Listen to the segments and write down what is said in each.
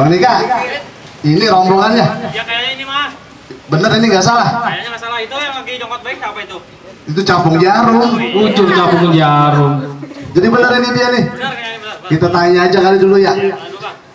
Bang Dika, ini rombongannya. Ya kayaknya ini mah. Bener ini nggak salah? Kayaknya nggak salah. Itu yang lagi jongkot baik apa itu? Itu capung jarum. Ucur capung jarum. Jadi bener ini dia nih. Benar kayaknya benar. Kita tanya aja kali dulu ya.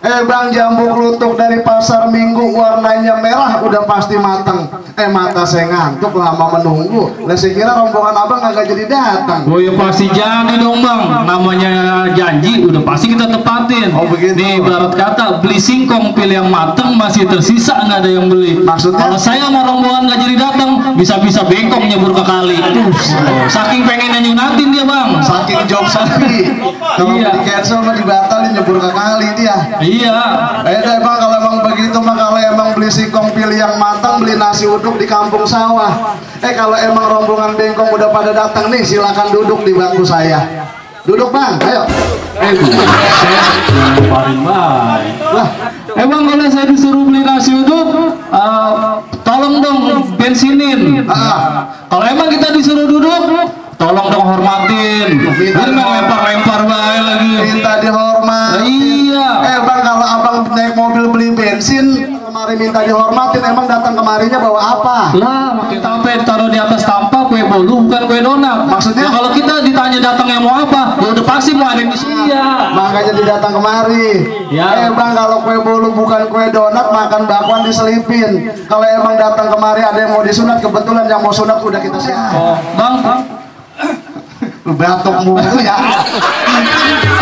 Bang, jambu klutuk dari pasar Minggu warnanya merah udah pasti matang. Mata saya ngantuk lama menunggu. Lah saya kira rombongan abang nggak jadi datang. Oh ya pasti jadi dong bang. Namanya janji udah pasti kita tepatin. Oh begitu. Nih ibarat kata beli singkong pilih yang matang masih tersisa nggak ada yang beli. Maksudnya? Kalau saya sama rombongan nggak jadi datang bisa-bisa bengkok nyebur ke kali. Saking pengennya nyunatin dia bang. Saking job sepi. Kalau Iya. di cancel mah dibatalin nyebur ke kali dia. Iya. Deh bang, kalau emang begitu mah kalau emang beli singkong pilih yang matang, beli nasi uduk di kampung sawah. Kalau emang rombongan bengkong udah pada datang nih, silakan duduk di bangku saya. Duduk bang, ayo. Paling baik. Lah, emang kalau saya disuruh beli nasi uduk, tolong dong bensinin. Kalau emang kita disuruh duduk, tolong dong hormatin. Ini lempar-lempar baik lagi. Minta dihormatin. Iya. Bang, kalau abang naik mobil beli bensin, kemarin minta dihormatin, emang datang kemarinya bawa apa? Lah, makin tape taruh di atas tampah kue bolu bukan kue donat. Maksudnya? Nah, kalau kita ditanya datangnya mau apa, ya udah pasti mau ada di sini. Iya. Makanya didatang kemari. Ya. Bang, kalau kue bolu bukan kue donat, makan bakwan diselipin. Kalau emang datang kemari ada yang mau disunat, kebetulan yang mau sunat udah kita siap. Oh, bang. Lu batuk mulu ya.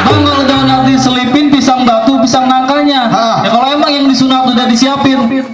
Bang, kalau donat diselipin pisang batu, pisang nangkanya. Ya kalau emang yang disunat udah disiapin,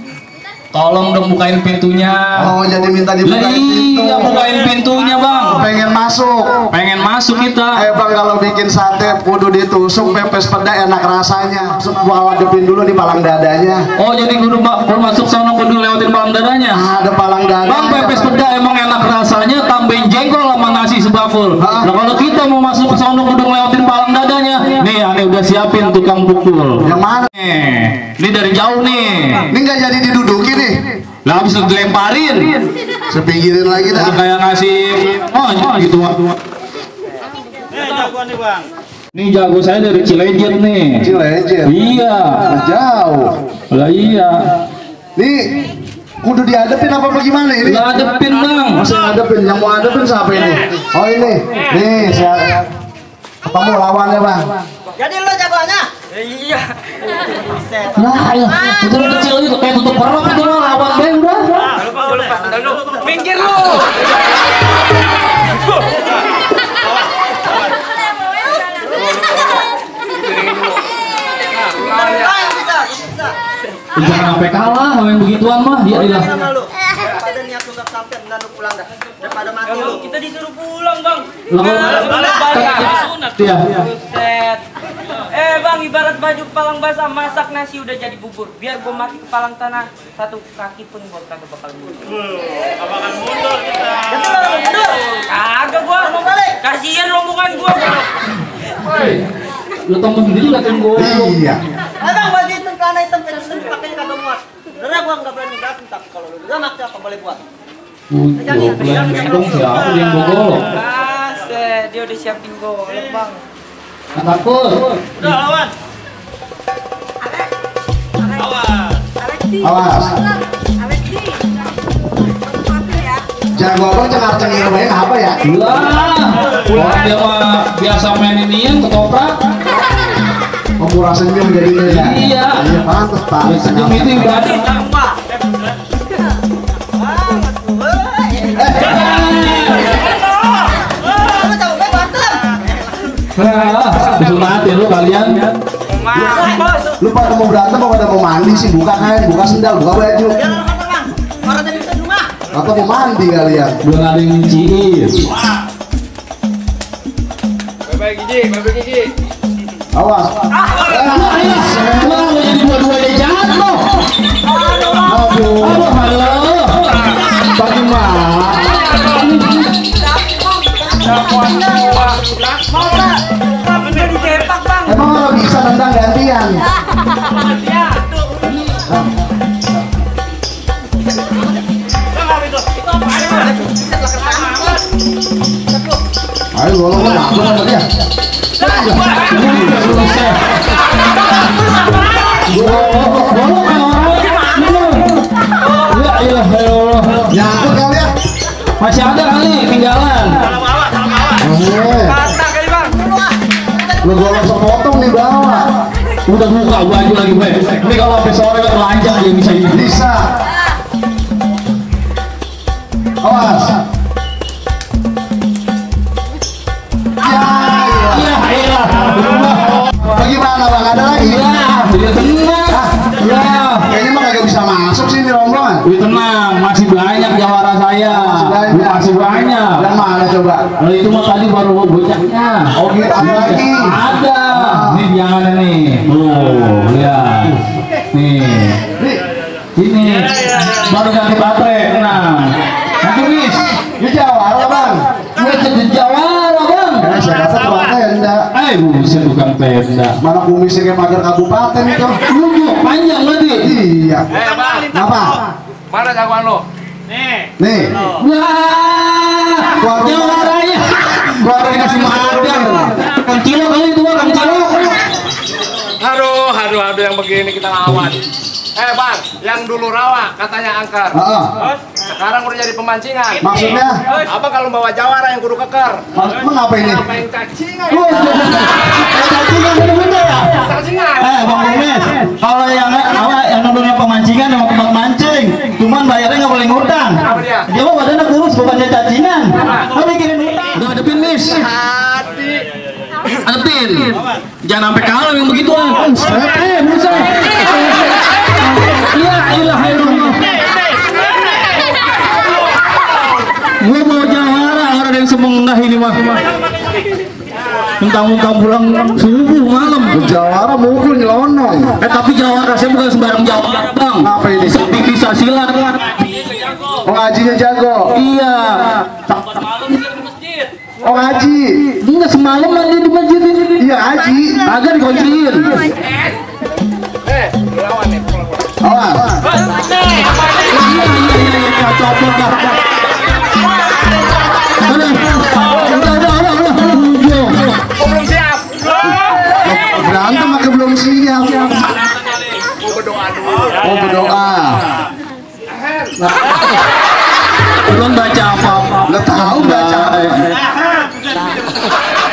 tolong dong bukain pintunya. Oh, jadi minta dibukain pintu. Iya, bukain pintunya bang. Pengen masuk. Pengen masuk kita. Bang, kalau bikin sate kudu ditusuk, pepes peda enak rasanya. Gua wadepin dulu di palang dadanya. Oh, jadi kudu masuk sono kudu lewatin palang dadanya. Ada palang dada. Bang, pepes peda emang enak rasanya, tambahin jengkol sama nasi sebakul. Nah, kalau kita mau masuk ke sono kudu lewatin palang dadanya. Nih, aneh udah siapin tukang pukul. Yang mana? Ini dari jauh nih. Ini nggak jadi diduduki nih. Lah habis dilemparin. Sepinggirin lagi dah. Udah kayak ngasih gitu. Jagoan nih bang. Nih jago saya dari Cilejet nih. Cilejet. Iya. Jauh. Lah iya. Nih kudu diadepin apa bagaimana ini? Nggak adepin bang. Masih ngadepin, yang mau adepin siapa ini? Oh ini, nih saya ketemu lawannya bang. Jadi lo jagoannya? Iya. Nah ya, itu kecil itu kayak tutup perut itu mah lawan bang udah. Lupa. Minggir lo. Jangan sampai kalah sama yang begituan mah. Iya iya. Daripada niat tunggak sampai dan lu pulang dah. Daripada mati lu. Kita disuruh pulang bang. Balik jadi sunat. Iya. Buset. Bang, ibarat baju kepalang basah, masak nasi udah jadi bubur. Biar gua mati kepalang tanah, satu kaki pun gua kagak bakal mundur. Bakal mundur kita. Mundur. Kagak gua mau balik. Kasihan rombongan gua. Lu tunggu sendiri liatin gua. Iya. Bang, baju hitam celana hitam pensil pakainya kagak muat. Bener gua enggak berani datang, tapi kalau lu udah maksa apa boleh buat. Yang gendong siapa yang bogol? Dia udah siapin gol, bang. Takut. Udah lawan. Awas. Jago abang cengar-cengir banyak apa ya? Orang dia mah biasa main inian ketoprak. Murah senyum jadinya ya? Iya. Iya pantas pak. Senyum itu ibadah. Disunat ya lu kalian. Lu pada mau berantem apa pada mau mandi sih? Buka kain, buka sendal, buka baju. Atau mau mandi kalian? Belum ada yang nyuciin. Bye gigi. Awas. Wah, jadi dua-duanya jahat loh. Aduh, halo. Bagaimana? Emang kalau bisa tendang gantian? Ayo golong aku sama dia. Masih ada kali tinggalan. Kata kali bang. Lu gua langsung potong nih bawah. Udah buka baju lagi gue. Ini kalau sampai sore kan telanjang dia bisa ini. Bisa. Awas. Iya, iya. Bagaimana bang? Ada lagi? Iya, jadi tenang. Iya. Kayaknya mah kagak bisa masuk sih ini rombongan. Wih tenang, masih banyak jawara saya. Masih banyak. Yang mana coba? Kalau itu mah tadi baru bocahnya. Oh gitu, ada lagi. Ada. Nih jangan nih. Tuh, lihat. Nih. Ini baru ganti baterai. Tenang. Nanti bis. Ini Jawara bang. Gue jadi jawara bang. Saya rasa tuanya ya enggak. Buset bukan tenda. Mana kumisnya kayak mager kabupaten itu. Panjang nanti. Iya. Bang. Apa? Mana jagoan lo? Nih. Nih. Wah, jawaranya. Baru dikasih makan. Kang Cilo kali itu Kang Cilo. Aduh yang begini kita lawan. Bang, yang dulu rawa katanya angker. Sekarang udah jadi pemancingan. Maksudnya? Apa kalau bawa jawara yang kudu keker? Emang apa ini? Apa yang cacingan? Cacingan bener-bener ya? Cacingan. Bang Bumes, kalau yang dulunya pemancingan yang tempat mancing, cuman bayarnya nggak boleh ngutang. Apa dia? Dia mah badannya kurus bukannya cacingan. Mau bikin utang. Udah ada pin nis. Hati. Ada pin. Jangan sampai kalah yang begituan. Buset. Ya ilah gue mau jawara orang yang semengah ini mah mentang-mentang pulang subuh malam. Jawara mukul nyelonong. Tapi jawara saya bukan sembarang jawara bang. Apa ini? Tapi bisa silat. Oh ngajinya jago. Iya. Oh ngaji. Enggak semalam mandi di masjid ini. Iya ngaji. Agak dikunciin. Lawan nih. Awas. Iya, copot dah. Belum siap. Berantem maka belum siap. Berdoa dulu. Oh berdoa. Belum baca apa-apa. Nggak tahu baca.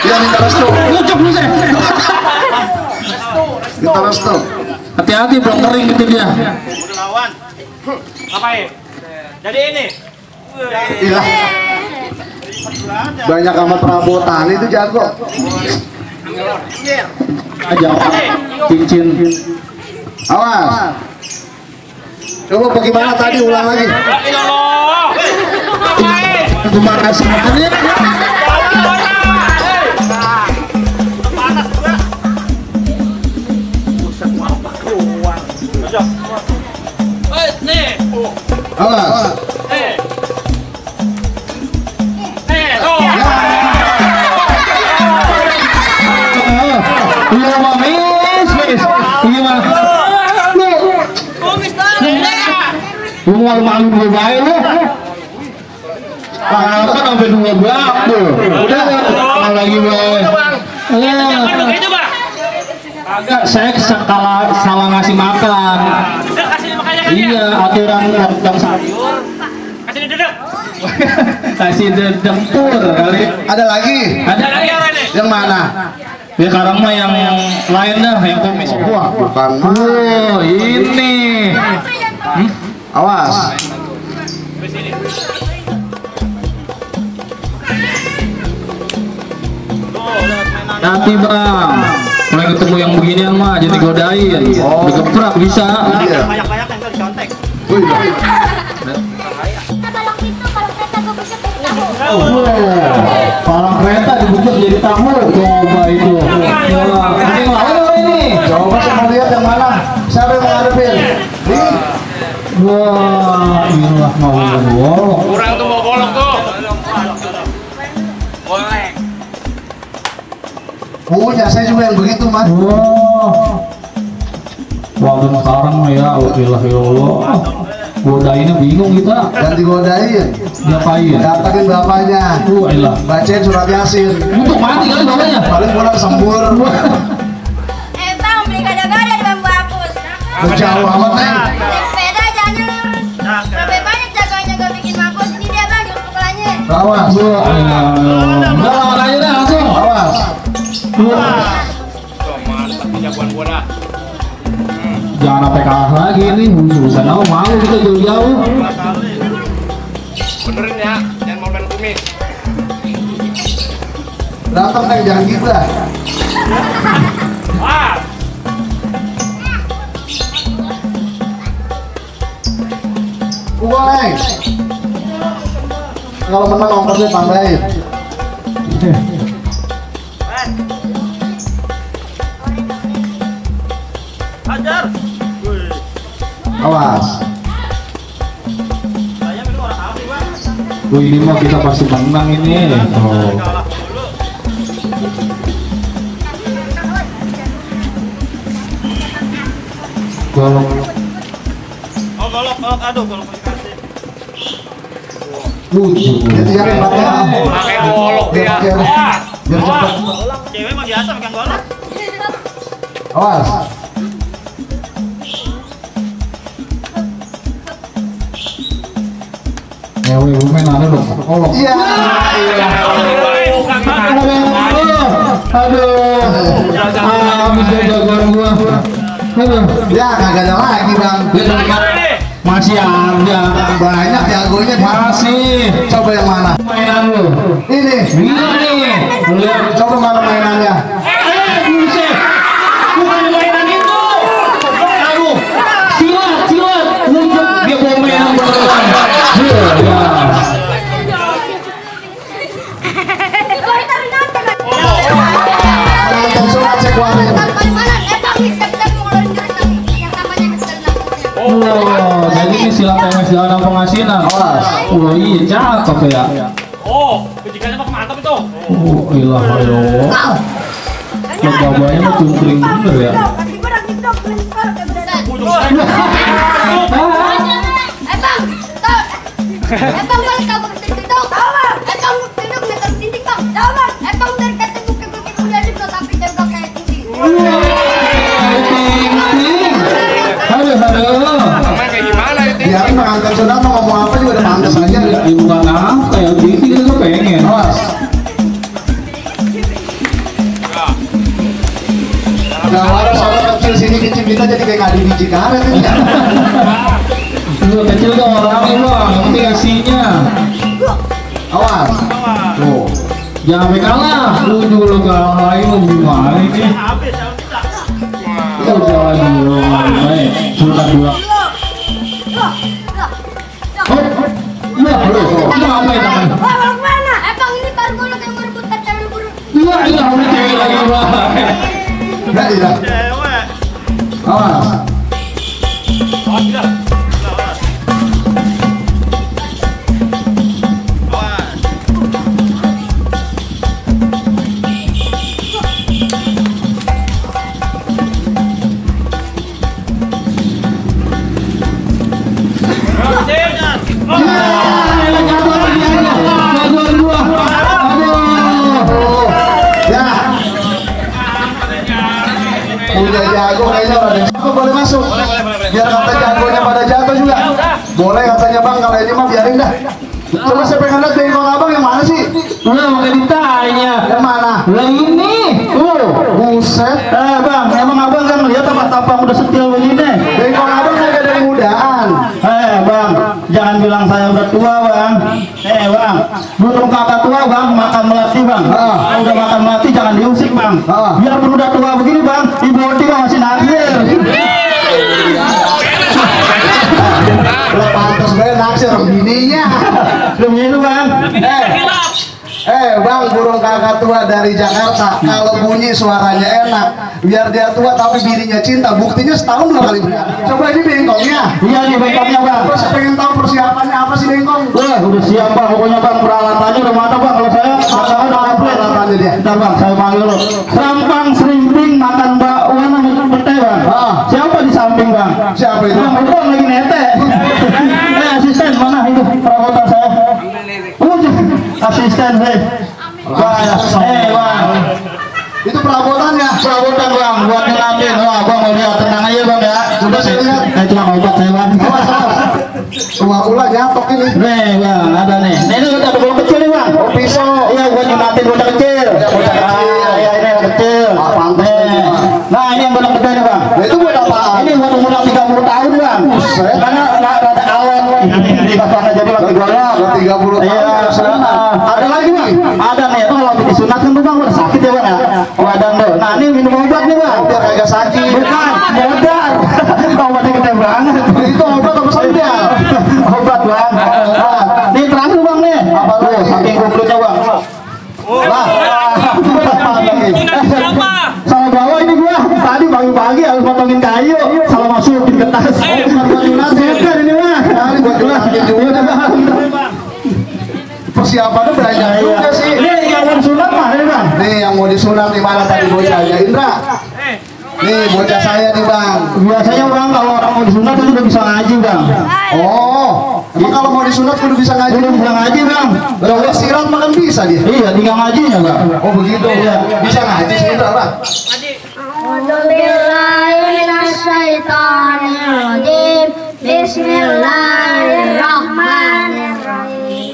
Ya minta restu. Ngucuk lu sih. Minta restu. Hati-hati belum kering gitu dia. Udah lawan. Ngapain? Jadi ini. Iya. Banyak amat perabotan itu jago. Aja cincin. Awas. Coba bagaimana tadi ulang lagi. Terima kasih banyak. Awas. Iya mah mis. Gimana? Lu malu-malu gue baik lu. Kan sampai 2 blok tuh. Udah lagi baik. Agak saya salah ngasih makan. Iya, aturan yang sayur. Kasih dedek. Kasih dedempur kali. Ada lagi? Ada lagi apa nih? Yang mana? Ya sekarang mah yang lain dah, yang kumis. Wah bukan. Oh, ini. Awas. Nanti bang, mulai ketemu yang beginian mah jadi godain, digeprak bisa. Iya. Banyak-banyak yang dicontek. Wih. Parang kereta dibujuk jadi tamu, coba itu. Ini ngelawan apa ini? Coba saya mau lihat yang mana. Siapa yang menghadapin? Nih. Wah, inilah mau bolong. Kurang tuh mau bolong tuh. Boleh. Punya saya juga yang begitu mas. Wah, waktu sekarang mah ya, Allah. Godainnya bingung kita. Dan digodain. Diapain? Datangin bapaknya. Ilah. Bacain surat Yasin. Untuk mati kali bapaknya. Paling pulang sembur. Bang, beli gado-gado di bambu hapus. Jauh amat neng. Naik sepeda jalannya lurus. Berapa banyak jagoannya gue bikin mampus. Ini dia bang, jemput pukulannya. Awas. Udah lawan aja dah langsung. Awas. Mantap jagoan gua dah. Jangan sampai kalah lagi nih. Bukan mau kita jauh-jauh. Benerin ya, jangan mau main kumis. Datang Neng, jangan gila. Wah. Gua Neng. Kalau menang ongkosnya tambahin. Hajar. Awas. Saya minum orang api, Bang. Ini mah kita pasti menang ini. Oh. Kalah dulu. Golok. Oh, golok, aduh, golok dikasih. Jadi yang pakai Pakai golok dia. Biar Wah. cepet. Cewek mah biasa pegang golok. Awas. Ngewe bumen ada dong. Golok. Iya. Aduh. Habis jagoan gua. Aduh. Ya kagak ada lagi bang. Masih ada. Banyak jagonya. Masih. Coba yang mana? Mainan lu. Ini. Ini nih. Lihat. Coba mana mainannya? Buset. Bukan mainan itu. Aduh. Silat. Untuk dia bawa mainan beneran. Ya. Penonton sunat sekuarin. Oh, jadi ini silat pengasinan. Oh iya, cakep ya. Oh, kejikannya mah mantap itu. Oh, ilah ayo. Babanya mah cungkring bener ya. Aduh. Main kayak gimana itu? Biarin penonton sunat mau ngomong apa juga udah pantas aja. Bukan apa ya, gitu kita pengen. Awas. Gak ada soalnya kecil sini kecil kita jadi kayak ngadi biji karet ini. Lu kecil tuh orangnya bang, yang penting aslinya. Awas. Tuh. Jangan sampai kalah. Lu juga lu kalah lagi mau gimana ini? Habis, jangan kita. Kita jalan dulu. Baik, sultan dua. Oh, iya, lu apa ya tangan? Iya, udah cewek lagi bang. Udah tidak. Cewek. Awas. Oh, tidak. Awas. Ya. Udah jago kayaknya udah deh. Aku boleh masuk. Biar kata jagonya pada jatuh juga. Boleh katanya bang, kalau ini mah biarin dah. Coba saya pengen lihat bengkong abang yang mana sih? Udah mau ditanya. Yang mana? Lah ini. Buset. Bang, emang abang kan lihat apa tampang udah setil begini? Bengkong abang kagak dari mudaan. Bang, jangan bilang saya udah tua bang. Bang, belum kakak tua bang, makan melati bang. Kalau udah makan melati jangan diusik bang. Biarpun udah tua begini bang, ibu Oti mah masih naksir. Lo pantas gue naksir bininya. Demi itu bang. Bang, burung kakak tua dari Jakarta. Kalau bunyi suaranya enak, biar dia tua tapi bininya cinta. Buktinya setahun 2 kali beli. Coba ini bengkongnya. Iya nih bengkongnya bang. Terus pengen tahu persiapannya apa sih bengkong? Udah siap bang, pokoknya bang peralatannya udah mantap bang. Kalau saya makan udah komplit. Peralatannya dia. Bentar bang, saya panggil lo. Sampang serimping makan bakwan sama pete bang. Siapa di samping bang? Siapa itu? Bang, bang lagi nete. Asisten mana itu perabotan saya? Asisten saya. Bang. Itu perabotannya. Perabotan bang, buat ngambil. Wah bang mau lihat, tenang aja bang ya. Sudah saya lihat. Itu mah obat saya bang. Semua ulah nyatok ini. Nih bang, ada nih. Ini udah ada bola kecil nih bang. Oh, pisau. Iya, buat nyunatin bocah kecil. Ya, bocah kecil. Iya, ini yang kecil. Ah, pantas nih, Bang. Nah, ini yang gede nih bang. Nah, itu buat apaan? Ini buat umur 30 tahun bang. Buset. Karena rada awet. Jadi lagi golok. 30 tahun. Iya, Ada lagi bang? ada nih. Itu kalau disunat kan tuh bang udah sakit ya bang ya. Wadan tuh. Nah, ini minum obat nih bang. Biar kagak sakit. Bukan, modal. Obatnya gede banget. Itu obat apa sandal? Obat bang. Nah, nih terakhir bang nih. Apa Tuh, lagi? saking kumplutnya bang. Lah. Sama bawa ini gua tadi pagi-pagi harus potongin kayu, salah masukin ke tas. Bukan ini mah. Kali buat nyunatin juga. Persiapannya banyak juga sih. Ini yang mau sunat mah ini bang. Nih yang mau disunat di mana tadi bocahnya Indra? Nih bocah saya nih bang. Biasanya bang kalau orang mau disunat itu udah bisa ngaji bang. Oh, emang kalau mau disunat kudu bisa ngaji? Udah bisa ngaji bang. Kalau sirat makan bisa dia. Iya, tinggal ngajinya bang. Oh begitu. Bisa ngaji sebentar lah. A'udzubillahiminasyaitonirrajim. Bismillahirrahmanirrahim.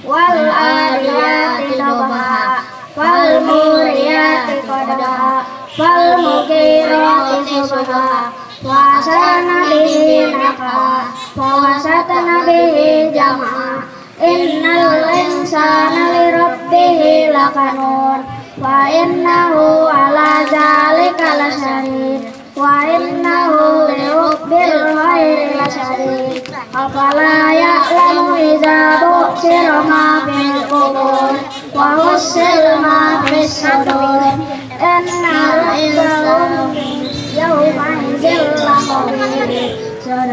Wal adiyati dabha, wal muriyati qadha, wal mughirati subha, wa asana bihi naqa, wa wasatna bihi jam'a. Innal insana li rabbih lakanun, wa innahu ala zalika lasyahid, wa innahu li hubbil khairi lasyadid. Afala ya'lamu idza bu'thira ma fil qubur wa hussila ma fis sudur. Innal insana yawma idzin laqawir. Kita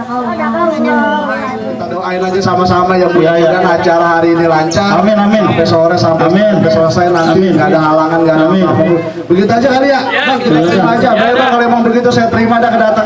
doain aja sama-sama ya mudah-mudahan acara hari ini lancar. Amin amin. Sampai sore sampai selesai nanti nggak ada halangan nggak ada apa-apa. Begitu aja kali ya. Bang kita terima aja. Baik bang kalau emang begitu saya terima dah kedatangan